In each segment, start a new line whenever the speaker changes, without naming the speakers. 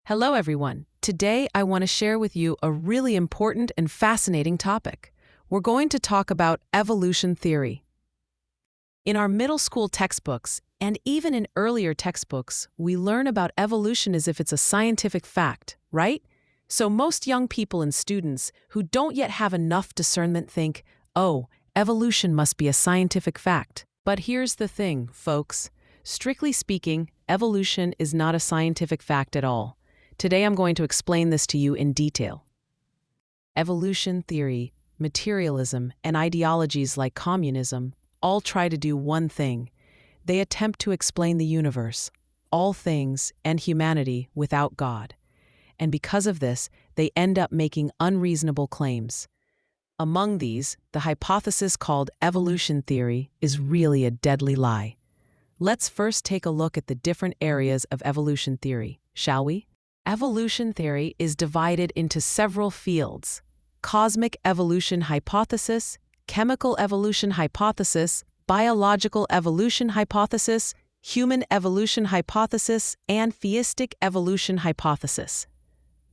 Hello, everyone. Today, I want to share with you a really important and fascinating topic. We're going to talk about evolution theory. In our middle school textbooks, and even in earlier textbooks, we learn about evolution as if it's a scientific fact, right? So most young people and students who don't yet have enough discernment think, oh, evolution must be a scientific fact. But here's the thing, folks. Strictly speaking, evolution is not a scientific fact at all. Today I'm going to explain this to you in detail. Evolution theory, materialism, and ideologies like communism all try to do one thing. They attempt to explain the universe, all things, and humanity without God. And because of this, they end up making unreasonable claims. Among these, the hypothesis called evolution theory is really a deadly lie. Let's first take a look at the different areas of evolution theory, shall we? Evolution theory is divided into several fields: cosmic evolution hypothesis, chemical evolution hypothesis, biological evolution hypothesis, human evolution hypothesis, and theistic evolution hypothesis.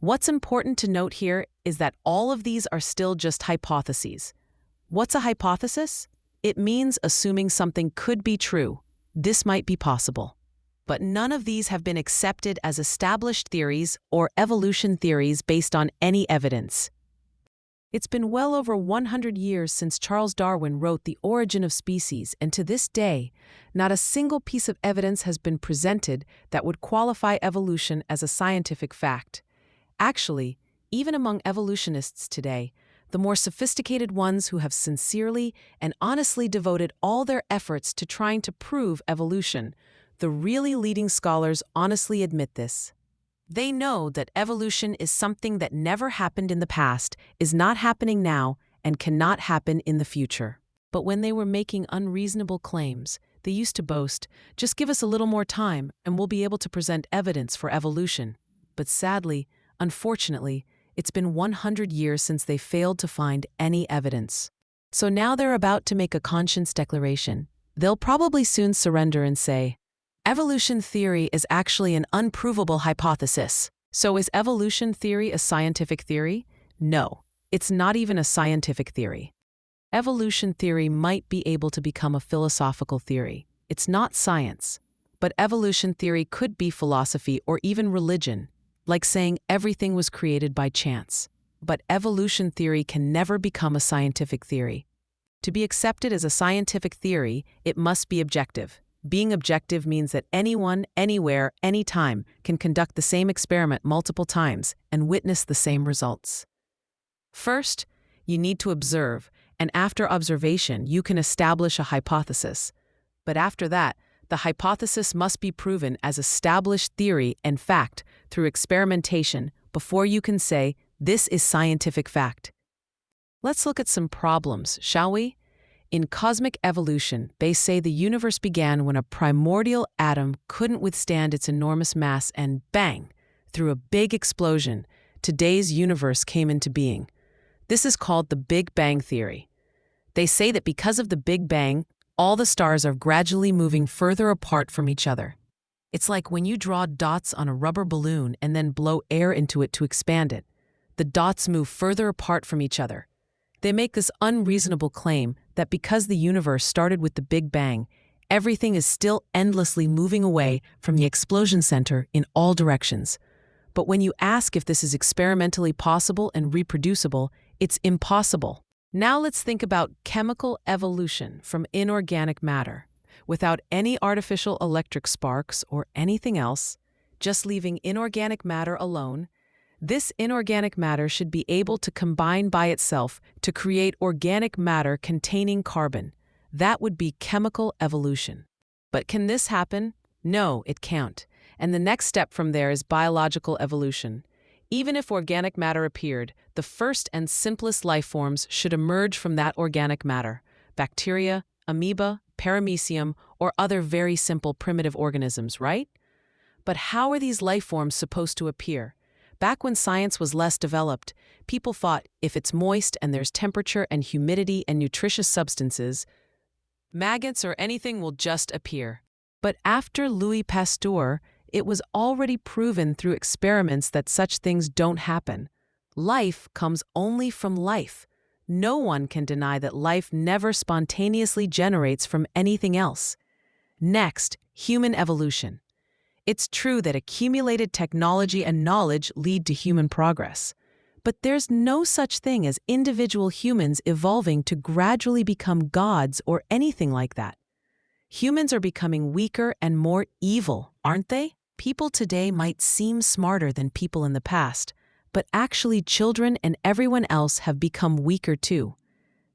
What's important to note here is that all of these are still just hypotheses. What's a hypothesis? It means assuming something could be true. This might be possible. But none of these have been accepted as established theories or evolution theories based on any evidence. It's been well over 100 years since Charles Darwin wrote The Origin of Species, and to this day, not a single piece of evidence has been presented that would qualify evolution as a scientific fact. Actually, even among evolutionists today, the more sophisticated ones who have sincerely and honestly devoted all their efforts to trying to prove evolution, the really leading scholars honestly admit this. They know that evolution is something that never happened in the past, is not happening now, and cannot happen in the future. But when they were making unreasonable claims, they used to boast, just give us a little more time and we'll be able to present evidence for evolution. But sadly, unfortunately, it's been 100 years since they failed to find any evidence. So now they're about to make a conscience declaration. They'll probably soon surrender and say, evolution theory is actually an unprovable hypothesis. So is evolution theory a scientific theory? No, it's not even a scientific theory. Evolution theory might be able to become a philosophical theory. It's not science. But evolution theory could be philosophy or even religion, like saying everything was created by chance. But evolution theory can never become a scientific theory. To be accepted as a scientific theory, it must be objective. Being objective means that anyone, anywhere, anytime can conduct the same experiment multiple times and witness the same results. First, you need to observe, and after observation, you can establish a hypothesis. But after that, the hypothesis must be proven as established theory and fact through experimentation before you can say, this is scientific fact. Let's look at some problems, shall we? In cosmic evolution, they say the universe began when a primordial atom couldn't withstand its enormous mass and bang, through a big explosion, today's universe came into being. This is called the Big Bang theory. They say that because of the Big Bang, all the stars are gradually moving further apart from each other. It's like when you draw dots on a rubber balloon and then blow air into it to expand it. The dots move further apart from each other. They make this unreasonable claim that because the universe started with the Big Bang, everything is still endlessly moving away from the explosion center in all directions. But when you ask if this is experimentally possible and reproducible, it's impossible. Now let's think about chemical evolution from inorganic matter. Without any artificial electric sparks or anything else, just leaving inorganic matter alone, this inorganic matter should be able to combine by itself to create organic matter containing carbon. That would be chemical evolution. But can this happen? No, it can't. And the next step from there is biological evolution. Even if organic matter appeared, the first and simplest life forms should emerge from that organic matter: bacteria, amoeba, paramecium, or other very simple primitive organisms, right? But how are these life forms supposed to appear? Back when science was less developed, people thought if it's moist and there's temperature and humidity and nutritious substances, maggots or anything will just appear. But after Louis Pasteur, it was already proven through experiments that such things don't happen. Life comes only from life. No one can deny that life never spontaneously generates from anything else. Next, human evolution. It's true that accumulated technology and knowledge lead to human progress. But there's no such thing as individual humans evolving to gradually become gods or anything like that. Humans are becoming weaker and more evil, aren't they? People today might seem smarter than people in the past, but actually children and everyone else have become weaker too.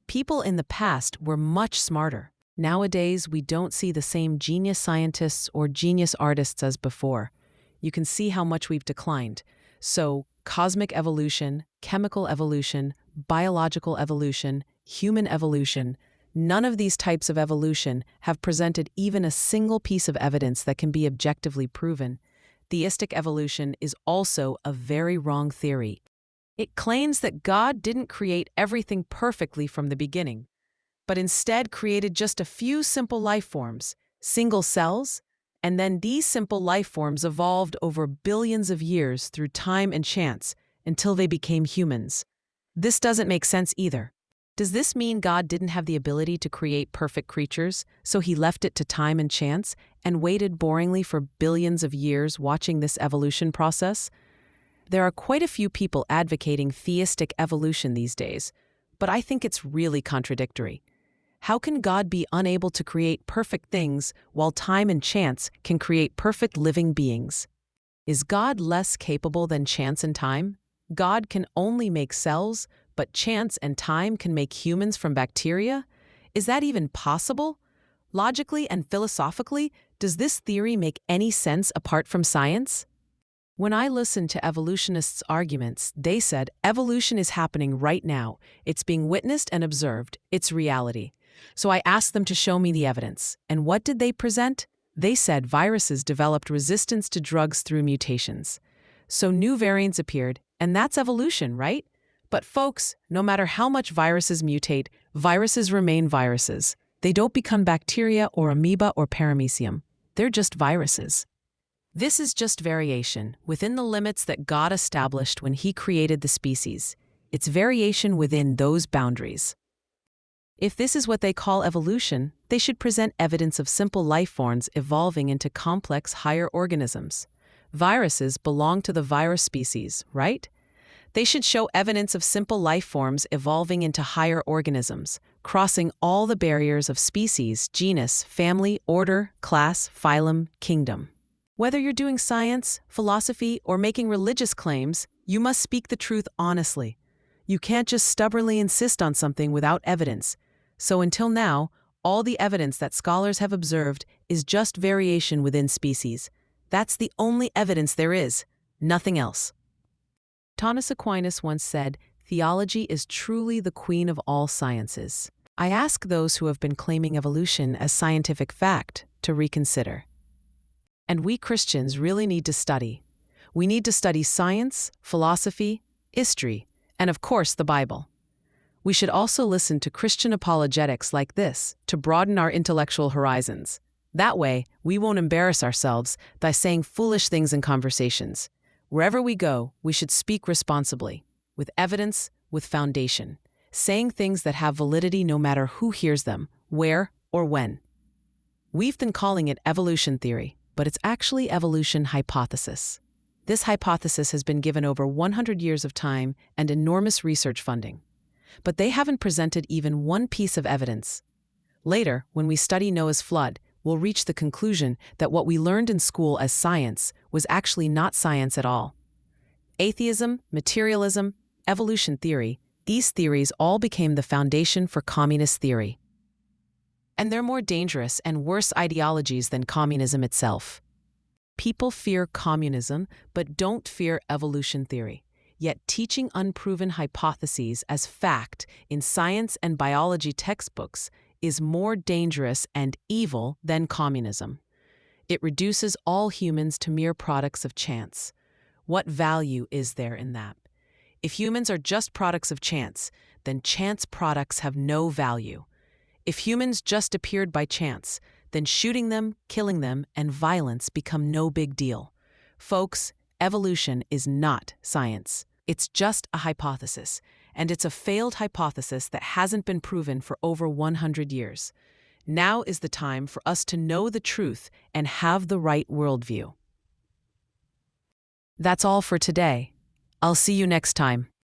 People in the past were much smarter. Nowadays, we don't see the same genius scientists or genius artists as before. You can see how much we've declined. So, cosmic evolution, chemical evolution, biological evolution, human evolution, none of these types of evolution have presented even a single piece of evidence that can be objectively proven. Theistic evolution is also a very wrong theory. It claims that God didn't create everything perfectly from the beginning, but instead created just a few simple life forms, single cells, and then these simple life forms evolved over billions of years through time and chance until they became humans. This doesn't make sense either. Does this mean God didn't have the ability to create perfect creatures, so he left it to time and chance and waited boringly for billions of years watching this evolution process? There are quite a few people advocating theistic evolution these days, but I think it's really contradictory. How can God be unable to create perfect things while time and chance can create perfect living beings? Is God less capable than chance and time? God can only make cells, but chance and time can make humans from bacteria? Is that even possible? Logically and philosophically, does this theory make any sense apart from science? When I listened to evolutionists' arguments, they said evolution is happening right now. It's being witnessed and observed. It's reality. So I asked them to show me the evidence. And what did they present? They said viruses developed resistance to drugs through mutations. So new variants appeared, and that's evolution, right? But folks, no matter how much viruses mutate, viruses remain viruses. They don't become bacteria or amoeba or paramecium. They're just viruses. This is just variation within the limits that God established when he created the species. It's variation within those boundaries. If this is what they call evolution, they should present evidence of simple life forms evolving into complex higher organisms. Viruses belong to the virus species, right? They should show evidence of simple life forms evolving into higher organisms, crossing all the barriers of species, genus, family, order, class, phylum, kingdom. Whether you're doing science, philosophy, or making religious claims, you must speak the truth honestly. You can't just stubbornly insist on something without evidence. So until now, all the evidence that scholars have observed is just variation within species. That's the only evidence there is, nothing else. Thomas Aquinas once said, "Theology is truly the queen of all sciences." I ask those who have been claiming evolution as scientific fact to reconsider. And we Christians really need to study. We need to study science, philosophy, history, and of course the Bible. We should also listen to Christian apologetics like this to broaden our intellectual horizons. That way, we won't embarrass ourselves by saying foolish things in conversations. Wherever we go, we should speak responsibly, with evidence, with foundation, saying things that have validity no matter who hears them, where, or when. We've been calling it evolution theory, but it's actually evolution hypothesis. This hypothesis has been given over 100 years of time and enormous research funding. But they haven't presented even one piece of evidence. Later, when we study Noah's flood, we'll reach the conclusion that what we learned in school as science was actually not science at all. Atheism, materialism, evolution theory, these theories all became the foundation for communist theory. And they're more dangerous and worse ideologies than communism itself. People fear communism, but don't fear evolution theory. Yet teaching unproven hypotheses as fact in science and biology textbooks is more dangerous and evil than communism. It reduces all humans to mere products of chance. What value is there in that? If humans are just products of chance, then chance products have no value. If humans just appeared by chance, then shooting them, killing them, and violence become no big deal. Folks, evolution is not science. It's just a hypothesis, and it's a failed hypothesis that hasn't been proven for over 100 years. Now is the time for us to know the truth and have the right worldview. That's all for today. I'll see you next time.